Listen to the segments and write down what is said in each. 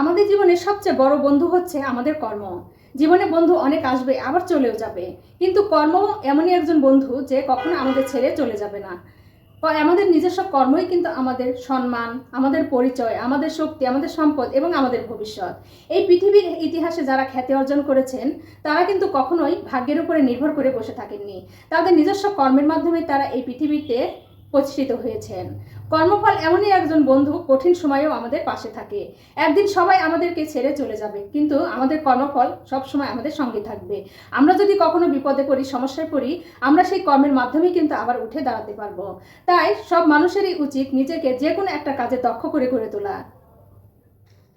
আমাদের জীবনের সবচেয়ে বড় বন্ধু হচ্ছে আমাদের কর্ম। জীবনে বন্ধু অনেক আসবে, আবার চলেও যাবে, কিন্তু কর্ম এমনই একজন বন্ধু যে কখনো আমাদের ছেড়ে চলে যাবে না। আমাদের নিজস্ব কর্মই কিন্তু আমাদের সম্মান, আমাদের পরিচয়, আমাদের শক্তি, আমাদের সম্পদ এবং আমাদের ভবিষ্যৎ। এই পৃথিবীর ইতিহাসে যারা খ্যাতি অর্জন করেছেন তারা কিন্তু কখনোই ভাগ্যের উপরে নির্ভর করে বসে থাকেননি। তাদের নিজস্ব কর্মের মাধ্যমে তারা এই পৃথিবীতে প্রতিষ্ঠিত হয়েছেন। কর্মফল এমনই একজন বন্ধু, কঠিন সময়েও আমাদের পাশে থাকে। একদিন সবাই আমাদেরকে ছেড়ে চলে যাবে, কিন্তু আমাদের কর্মফল সবসময় আমাদের সঙ্গে থাকবে। আমরা যদি কখনো বিপদে পড়ি, সমস্যায় পড়ি, আমরা সেই কর্মের মাধ্যমেই কিন্তু আবার উঠে দাঁড়াতে পারবো। তাই সব মানুষেরই উচিত নিজেকে যে কোনো একটা কাজে দক্ষ করে গড়ে তোলা।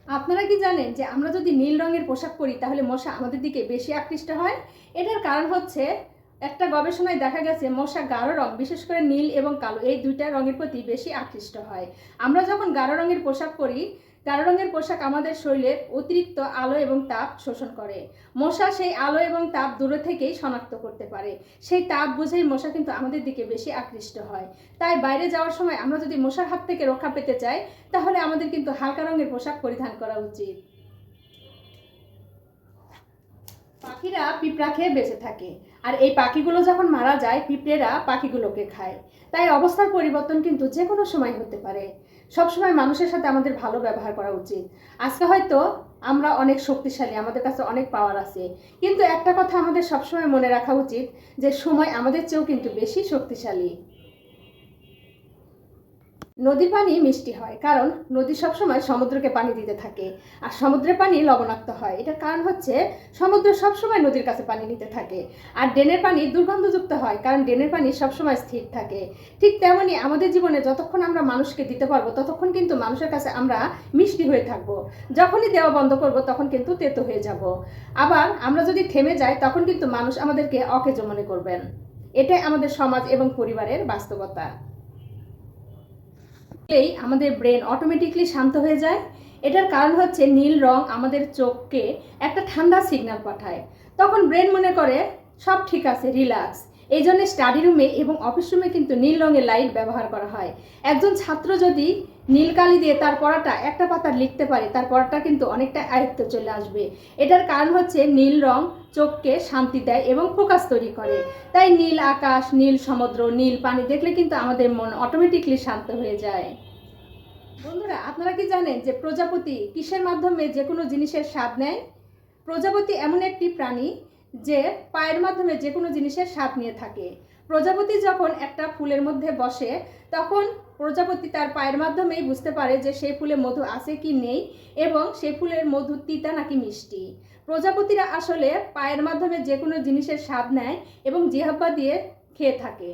আপনারা কি জানেন যে আমরা যদি নীল রঙের পোশাক পরি তাহলে মশা আমাদের দিকে বেশি আকৃষ্ট হয়? এটার কারণ হচ্ছে, একটা গবেষণায় দেখা গেছে মশা গাঢ় রং, বিশেষ করে নীল এবং কালো, এই দুইটা রঙের প্রতি বেশি আকৃষ্ট হয়। আমরা যখন গাঢ় রঙের পোশাক পরি, গাঢ় রঙের পোশাক আমাদের শরীরের অতিরিক্ত আলো এবং তাপ শোষণ করে। মশা সেই আলো এবং তাপ দূরে থেকেই শনাক্ত করতে পারে। সেই তাপ বুঝেই মশা কিন্তু আমাদের দিকে বেশি আকৃষ্ট হয়। তাই বাইরে যাওয়ার সময় আমরা যদি মশার হাত থেকে রক্ষা পেতে চাই, তাহলে আমাদের কিন্তু হালকা রঙের পোশাক পরিধান করা উচিত। পাখিরা পিঁপড়া খেয়ে বেঁচে থাকে, আর এই পাখিগুলো যখন মারা যায় পিঁপড়েরা পাখিগুলোকে খায়। তাই অবস্থার পরিবর্তন কিন্তু যে কোনো সময় হতে পারে। সবসময় মানুষের সাথে আমাদের ভালো ব্যবহার করা উচিত। আজকে হয়তো আমরা অনেক শক্তিশালী, আমাদের কাছে অনেক পাওয়ার আছে, কিন্তু একটা কথা আমাদের সবসময় মনে রাখা উচিত, যে সময় আমাদের চেয়েও কিন্তু বেশি শক্তিশালী। নদীর পানি মিষ্টি হয় কারণ নদী সবসময় সমুদ্রকে পানি দিতে থাকে, আর সমুদ্রের পানি লবণাক্ত হয়। এটার কারণ হচ্ছে সমুদ্র সবসময় নদীর কাছে পানি নিতে থাকে। আর ড্রেনের পানি দুর্গন্ধযুক্ত হয় কারণ ড্রেনের পানি সবসময় স্থির থাকে। ঠিক তেমনই আমাদের জীবনে যতক্ষণ আমরা মানুষকে দিতে পারবো ততক্ষণ কিন্তু মানুষের কাছে আমরা মিষ্টি হয়ে থাকবো। যখনই দেওয়া বন্ধ করব তখন কিন্তু তেতো হয়ে যাব। আবার আমরা যদি থেমে যাই তখন কিন্তু মানুষ আমাদেরকে অকেজো মনে করবেন। এটাই আমাদের সমাজ এবং পরিবারের বাস্তবতা। আমাদের ব্রেন অটোমেটিকলি শান্ত হয়ে যায়। এটার কারণ হচ্ছে নীল রং আমাদের চোখকে একটা ঠান্ডা সিগন্যাল পাঠায়। তখন ব্রেন মনে করে সব ঠিক আছে, রিল্যাক্স। এই জন্য স্টাডি রুমে এবং অফিস রুমে কিন্তু নীল রঙের লাইট ব্যবহার করা হয়। একজন ছাত্র যদি নীল কালি দিয়ে তার পড়াটা একটা পাতার লিখতে পারে, তার পড়াটা কিন্তু অনেকটা আয়ত্ত চলে আসবে। এটার কারণ হচ্ছে নীল রং চোখকে শান্তি দেয় এবং ফোকাস তৈরি করে। তাই নীল আকাশ, নীল সমুদ্র, নীল পানি দেখলে কিন্তু আমাদের মন অটোমেটিকলি শান্ত হয়ে যায়। বন্ধুরা, আপনারা কি জানেন যে প্রজাপতি কিসের মাধ্যমে যে কোনো জিনিসের স্বাদ নেয়? প্রজাপতি এমন একটি প্রাণী যে পায়ের মাধ্যমে যে কোনো জিনিসের স্বাদ নিয়ে থাকে। প্রজাপতি যখন একটা ফুলের মধ্যে বসে, তখন প্রজাপতি তার পায়ের মাধ্যমেই বুঝতে পারে যে সেই ফুলে মধু আছে কি নেই, এবং সেই ফুলের মধু তিতা নাকি মিষ্টি। প্রজাপতিরা আসলে পায়ের মাধ্যমে যে কোনো জিনিসের স্বাদ নেয় এবং জিহ্বা দিয়ে খেয়ে থাকে।